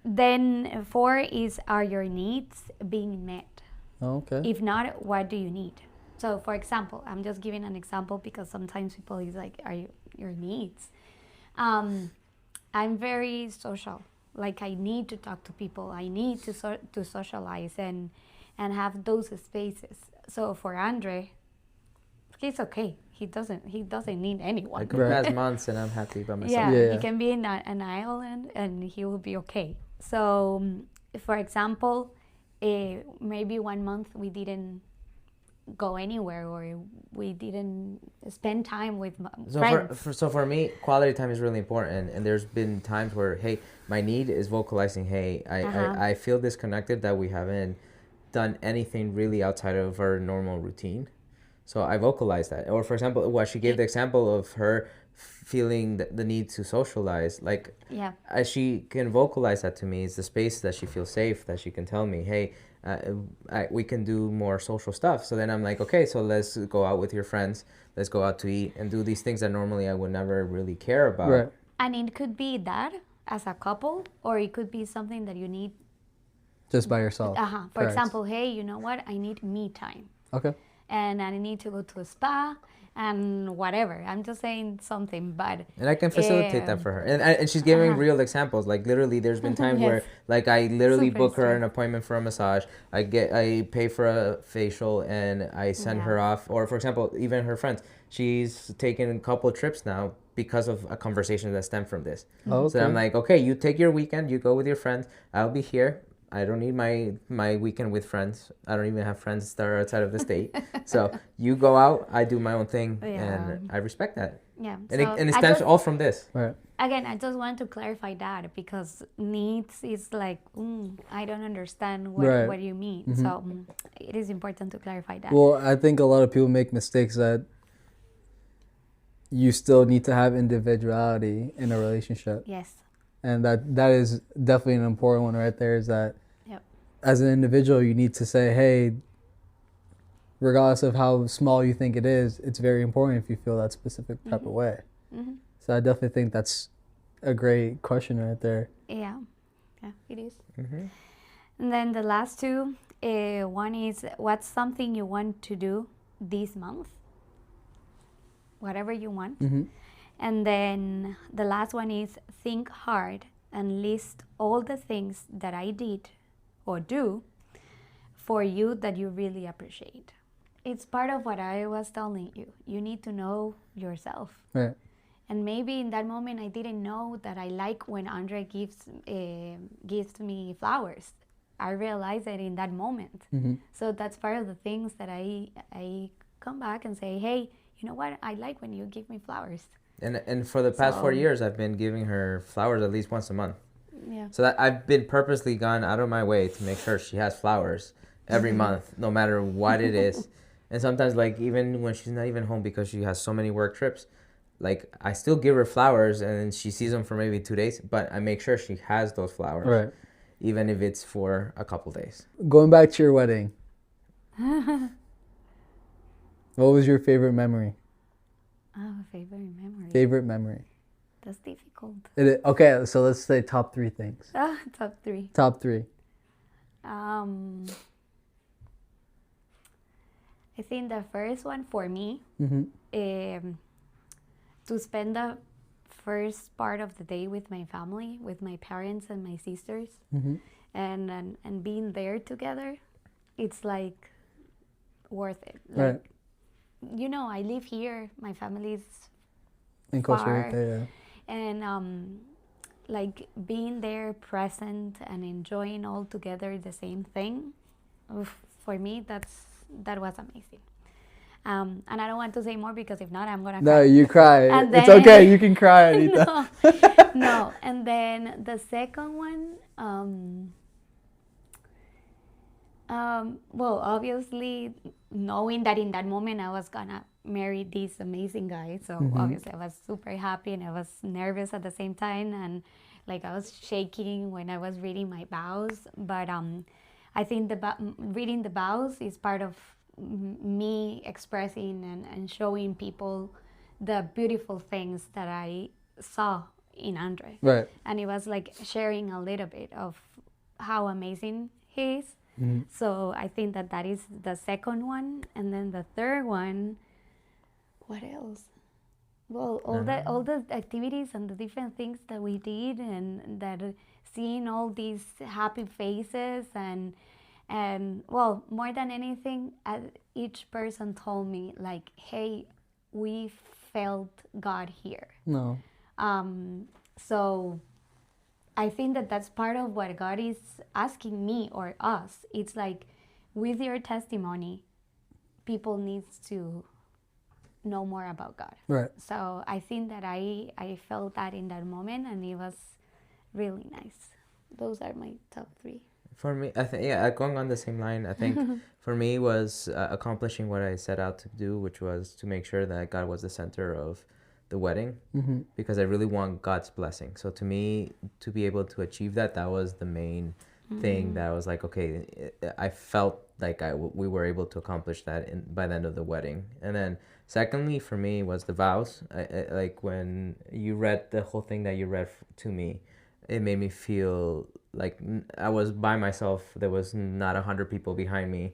[SPEAKER 3] Then 4 is, are your needs being met?
[SPEAKER 2] Okay.
[SPEAKER 3] If not, what do you need? So, for example, I'm just giving an example because sometimes people is like, are your needs? I'm very social. Like I need to talk to people. I need to socialize and have those spaces. So for Andre, he's okay. He doesn't need anyone.
[SPEAKER 1] I can
[SPEAKER 2] Right.
[SPEAKER 1] pass months and I'm happy by myself.
[SPEAKER 3] Yeah,
[SPEAKER 2] Yeah.
[SPEAKER 3] he can be in an island and he will be okay. So, for example, maybe 1 month we didn't go anywhere or we didn't spend time with friends.
[SPEAKER 1] So for me, quality time is really important. And there's been times where, hey, my need is vocalizing, hey, I feel disconnected that we haven't done anything really outside of our normal routine. So I vocalize that. Or for example, what she gave the example of her feeling the need to socialize. Like,
[SPEAKER 3] Yeah.
[SPEAKER 1] as she can vocalize that to me, is the space that she feels safe, that she can tell me, hey, we can do more social stuff. So then I'm like, okay, so let's go out with your friends. Let's go out to eat and do these things that normally I would never really care about.
[SPEAKER 2] Right.
[SPEAKER 3] And it could be that as a couple, or it could be something that you need.
[SPEAKER 2] Just by yourself.
[SPEAKER 3] For
[SPEAKER 2] Correct.
[SPEAKER 3] example, hey, you know what? I need me time.
[SPEAKER 2] Okay.
[SPEAKER 3] And I need to go to a spa and whatever. I'm just saying something, but
[SPEAKER 1] And I can facilitate that for her. And she's giving real examples. Like literally, there's been times
[SPEAKER 3] Yes.
[SPEAKER 1] where like I literally
[SPEAKER 3] Super
[SPEAKER 1] book her
[SPEAKER 3] sweet.
[SPEAKER 1] an appointment for a massage. I pay for a facial and I send her off. Or for example, even her friends. She's taken a couple of trips now because of a conversation that stemmed from this.
[SPEAKER 2] Oh,
[SPEAKER 1] So I'm
[SPEAKER 2] okay.
[SPEAKER 1] like, okay, you take your weekend, you go with your friends. I'll be here. I don't need my weekend with friends. I don't even have friends that are outside of the state. So you go out, I do my own thing, and I respect that.
[SPEAKER 3] yeah.
[SPEAKER 1] And
[SPEAKER 3] So
[SPEAKER 1] it
[SPEAKER 3] I
[SPEAKER 1] stems
[SPEAKER 3] just-
[SPEAKER 1] all from this.
[SPEAKER 2] Right.
[SPEAKER 3] Again, I just want to clarify that because needs is like, I don't understand
[SPEAKER 2] Right.
[SPEAKER 3] what you mean. So it is important to clarify that.
[SPEAKER 2] Well, I think a lot of people make mistakes that you still need to have individuality in a relationship.
[SPEAKER 3] Yes.
[SPEAKER 2] And that is definitely an important one right there, is that
[SPEAKER 3] Yep.
[SPEAKER 2] as an individual, you need to say, hey, regardless of how small you think it is, it's very important if you feel that specific type of way.
[SPEAKER 3] Mm-hmm.
[SPEAKER 2] So I definitely think that's a great question right there.
[SPEAKER 3] Yeah. Yeah, it is.
[SPEAKER 1] Mm-hmm.
[SPEAKER 3] And then the last two, one is what's something you want to do this month? Whatever you want.
[SPEAKER 2] Mm-hmm.
[SPEAKER 3] And then the last one is think hard and list all the things that I did or do for you that you really appreciate. It's part of what I was telling you. You need to know yourself.
[SPEAKER 2] Right.
[SPEAKER 3] And maybe in that moment I didn't know that I like when Andre gives me flowers. I realized it in that moment.
[SPEAKER 2] Mm-hmm.
[SPEAKER 3] So that's part of the things that I come back and say, hey, you know what? I like when you give me flowers.
[SPEAKER 1] And for the past 4
[SPEAKER 3] So-
[SPEAKER 1] years, I've been giving her flowers at least once a month.
[SPEAKER 3] Yeah.
[SPEAKER 1] So that I've been purposely gone out of my way to make sure she has flowers every month, no matter what it is. And sometimes, like, even when she's not even home because she has so many work trips, like, I still give her flowers and she sees them for maybe 2 days, but I make sure she has those flowers,
[SPEAKER 2] Right.
[SPEAKER 1] even if it's for a couple days.
[SPEAKER 2] Going back to your wedding, what was your favorite memory?
[SPEAKER 3] Oh, favorite memory.
[SPEAKER 2] Favorite memory.
[SPEAKER 3] That's difficult.
[SPEAKER 2] Okay, so let's say top 3 things.
[SPEAKER 3] Top 3.
[SPEAKER 2] Top 3.
[SPEAKER 3] I think the first one for me,
[SPEAKER 2] Mm-hmm.
[SPEAKER 3] to spend the first part of the day with my family, with my parents and my sisters,
[SPEAKER 2] Mm-hmm.
[SPEAKER 3] and being there together, it's like worth it.
[SPEAKER 2] Right.
[SPEAKER 3] Like, you know, I live here. My family's
[SPEAKER 2] In Costa
[SPEAKER 3] far.
[SPEAKER 2] Rica, yeah.
[SPEAKER 3] and like being there present and enjoying all together the same thing, for me that was amazing. And I don't want to say more because if not I'm gonna
[SPEAKER 2] No,
[SPEAKER 3] cry.
[SPEAKER 2] you cry.
[SPEAKER 3] And
[SPEAKER 2] It's
[SPEAKER 3] then-
[SPEAKER 2] okay. You can cry, Anita.
[SPEAKER 3] No. And then the second one, well, obviously knowing that in that moment I was gonna marry this amazing guy, so obviously I was super happy and I was nervous at the same time, and like I was shaking when I was reading my vows. But I think reading the vows is part of me expressing and showing people the beautiful things that I saw in Andre.
[SPEAKER 2] Right.
[SPEAKER 3] And it was like sharing a little bit of how amazing he is.
[SPEAKER 2] Mm-hmm.
[SPEAKER 3] So I think that is the second one. And then the third one, what else? Well, all the activities and the different things that we did, and that seeing all these happy faces, and well, more than anything, each person told me like, "Hey, we felt God here."
[SPEAKER 2] No.
[SPEAKER 3] So I think that that's part of what God is asking me or us. It's like, with your testimony, people needs to know more about God.
[SPEAKER 2] Right.
[SPEAKER 3] So I think that I felt that in that moment, and it was really nice. Those are my top 3.
[SPEAKER 1] For me, I think, yeah, going on the same line, I think for me was accomplishing what I set out to do, which was to make sure that God was the center of the wedding, because I really want God's blessing. So to me, to be able to achieve that, that was the main thing that I was like, okay, I felt like we were able to accomplish that by the end of the wedding. And then secondly, for me, was the vows. I like when you read the whole thing that you read to me, it made me feel like I was by myself. There was not 100 people behind me.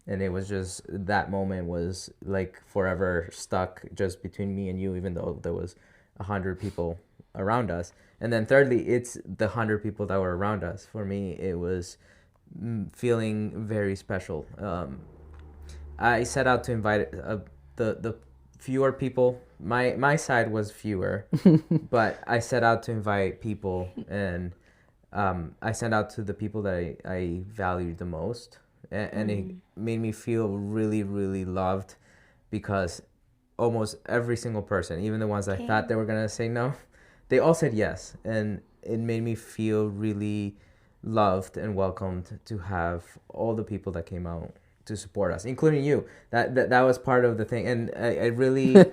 [SPEAKER 1] And it was just, that moment was like forever stuck just between me and you, even though there was 100 people around us. And then thirdly, it's the 100 people that were around us. For me, it was feeling very special. I set out to invite the fewer people. My side was fewer, but I set out to invite people, and I sent out to the people that I valued the most. And it made me feel really, really loved, because almost every single person, even the ones I thought they were going to say no, they all said yes. And it made me feel really loved and welcomed to have all the people that came out to support us, including you. That was part of the thing. And I really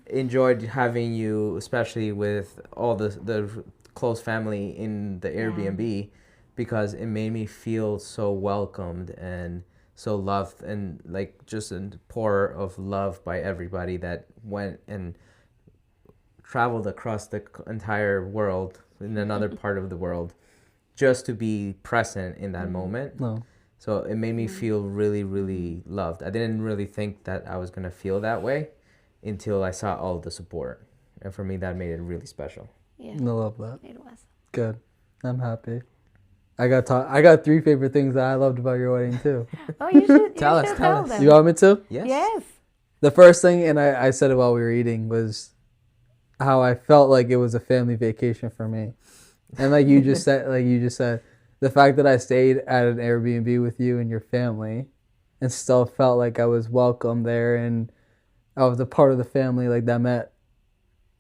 [SPEAKER 1] enjoyed having you, especially with all the close family in the Airbnb, because it made me feel so welcomed and so loved, and like just a pour of love by everybody that went and traveled across the entire world, in another part of the world, just to be present in that moment.
[SPEAKER 2] No.
[SPEAKER 1] So it made me feel really, really loved. I didn't really think that I was going to feel that way until I saw all the support. And for me, that made it really special.
[SPEAKER 3] Yeah.
[SPEAKER 2] I love that.
[SPEAKER 3] It was.
[SPEAKER 2] Good. I'm happy. I got 3 favorite things that I loved about your wedding too.
[SPEAKER 3] Oh, you should
[SPEAKER 2] Tell
[SPEAKER 3] you
[SPEAKER 2] us.
[SPEAKER 3] should tell them.
[SPEAKER 2] You want me to?
[SPEAKER 1] Yes.
[SPEAKER 3] Yes.
[SPEAKER 2] The first thing, and I said it while we were eating, was how I felt like it was a family vacation for me. And like you just said, the fact that I stayed at an Airbnb with you and your family and still felt like I was welcome there and I was a part of the family, like that meant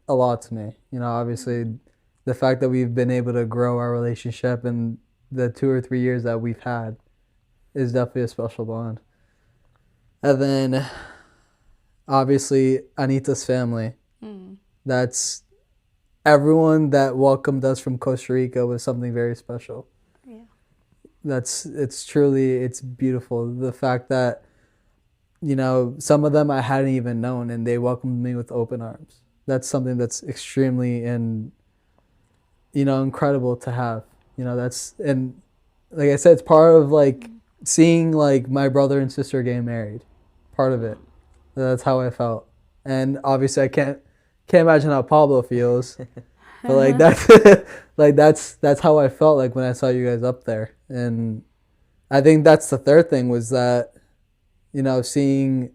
[SPEAKER 2] a lot to me. You know, obviously the fact that we've been able to grow our relationship and the 2 or 3 years that we've had is definitely a special bond. And then obviously Anita's family. That's everyone that welcomed us from Costa Rica was something very special.
[SPEAKER 3] Yeah.
[SPEAKER 2] It's beautiful. The fact that, you know, some of them I hadn't even known and they welcomed me with open arms. That's something that's extremely incredible to have. You know, and like I said, it's part of like seeing like my brother and sister get married. Part of it. That's how I felt. And obviously I can't imagine how Pablo feels. But like that's how I felt like when I saw you guys up there. And I think that's the third thing was that, you know, seeing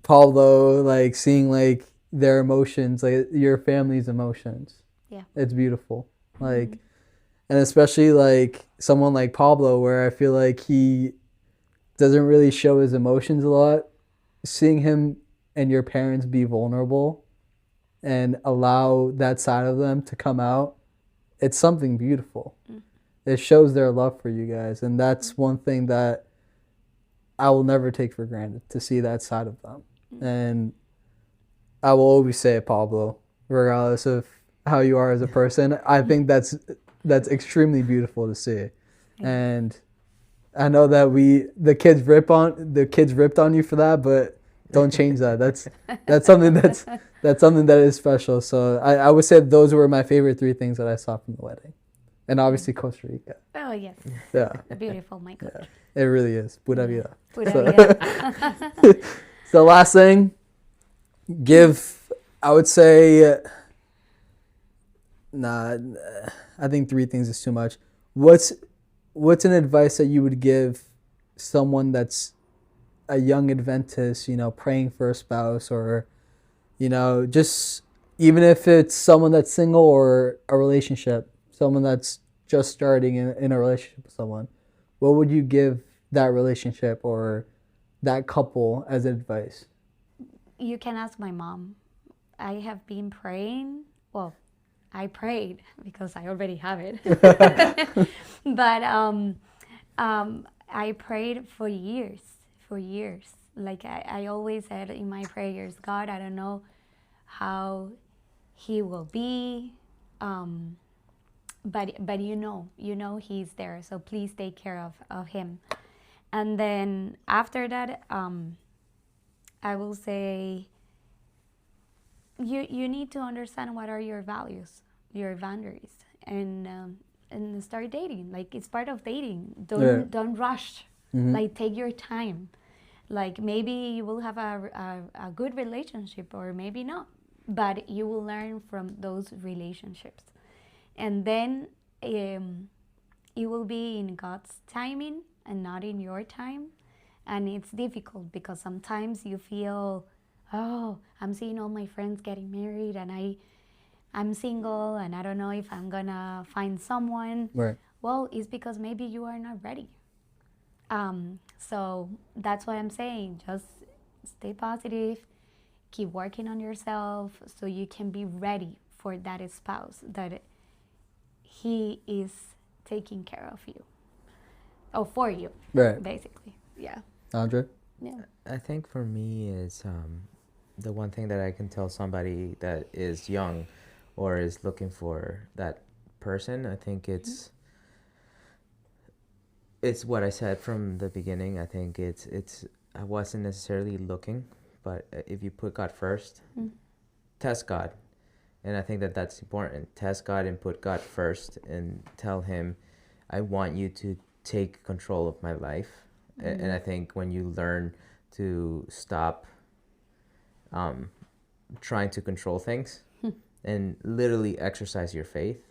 [SPEAKER 2] Pablo, like seeing like their emotions, like your family's emotions.
[SPEAKER 3] Yeah.
[SPEAKER 2] It's beautiful. Like, and especially like someone like Pablo, where I feel like he doesn't really show his emotions a lot. Seeing him and your parents be vulnerable and allow that side of them to come out, it's something beautiful. It shows their love for you guys. And that's one thing that I will never take for granted, to see that side of them. And I will always say it, Pablo, regardless of how you are as a person. I think that's extremely beautiful to see. And I know that the kids ripped on you for that, but don't change that. That's something that is special. So I would say those were my favorite 3 things that I saw from the wedding. And obviously Costa Rica.
[SPEAKER 3] Oh, yes.
[SPEAKER 2] Yeah.
[SPEAKER 3] Beautiful, my God.
[SPEAKER 2] Yeah. It really is. Pura vida.
[SPEAKER 3] Pura vida.
[SPEAKER 2] So last thing, give I would say, nah, I think 3 things is too much. What's an advice that you would give someone that's a young Adventist, praying for a spouse, or, just even if it's someone that's single or a relationship, someone that's just starting in a relationship with someone, what would you give that relationship or that couple as advice?
[SPEAKER 3] You can ask my mom. I have been praying. Well, I prayed because I already have it. But I prayed for years, for years. Like I always said in my prayers, God, I don't know how he will be, but he's there. So please take care of him. And then after that, I will say you need to understand what are your values, your boundaries, and start dating. Like it's part of dating. Don't rush. Like take your time. Like maybe you will have a good relationship or maybe not, but you will learn from those relationships, and then it will be in God's timing and not in your time. And it's difficult because sometimes you feel, oh, I'm seeing all my friends getting married and I'm single and I don't know if I'm gonna find someone.
[SPEAKER 2] Right.
[SPEAKER 3] Well, it's because maybe you are not ready. So that's what I'm saying. Just stay positive, keep working on yourself so you can be ready for that spouse that he is taking care of you. Oh, for you.
[SPEAKER 2] Right.
[SPEAKER 3] Basically. Yeah.
[SPEAKER 2] Andre?
[SPEAKER 3] Yeah.
[SPEAKER 1] I think for me is the one thing that I can tell somebody that is young or is looking for that person. I think it's what I said from the beginning. I think it's I wasn't necessarily looking, but if you put God first, test God. And I think that that's important. Test God and put God first and tell him, I want you to take control of my life. And I think when you learn to stop trying to control things and literally exercise your faith,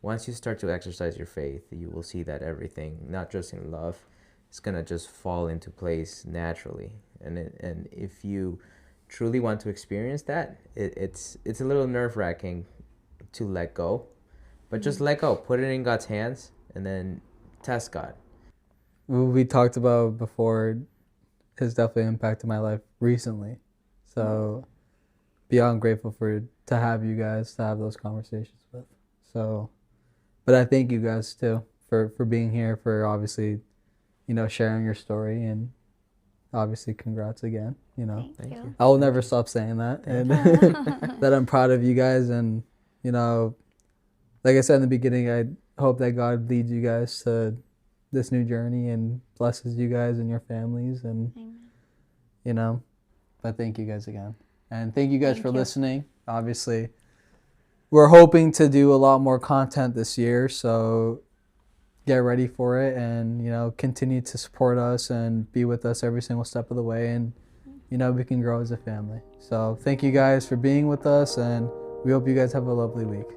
[SPEAKER 1] once you start to exercise your faith, you will see that everything, not just in love, is going to just fall into place naturally. And if you truly want to experience that, it's a little nerve-wracking to let go. But just let go. Put it in God's hands and then test God.
[SPEAKER 2] What we talked about before has definitely impacted my life recently. So beyond grateful to have you guys to have those conversations with. So, but I thank you guys too for being here, for obviously, sharing your story, and obviously congrats again.
[SPEAKER 3] Thank you.
[SPEAKER 2] I will never stop saying that, and that I'm proud of you guys. And like I said in the beginning, I hope that God leads you guys to this new journey and blesses you guys and your families. And
[SPEAKER 3] Amen.
[SPEAKER 2] But thank you guys again, and thank you guys for listening. Obviously, we're hoping to do a lot more content this year, so get ready for it, and continue to support us and be with us every single step of the way, and we can grow as a family. So thank you guys for being with us, and we hope you guys have a lovely week.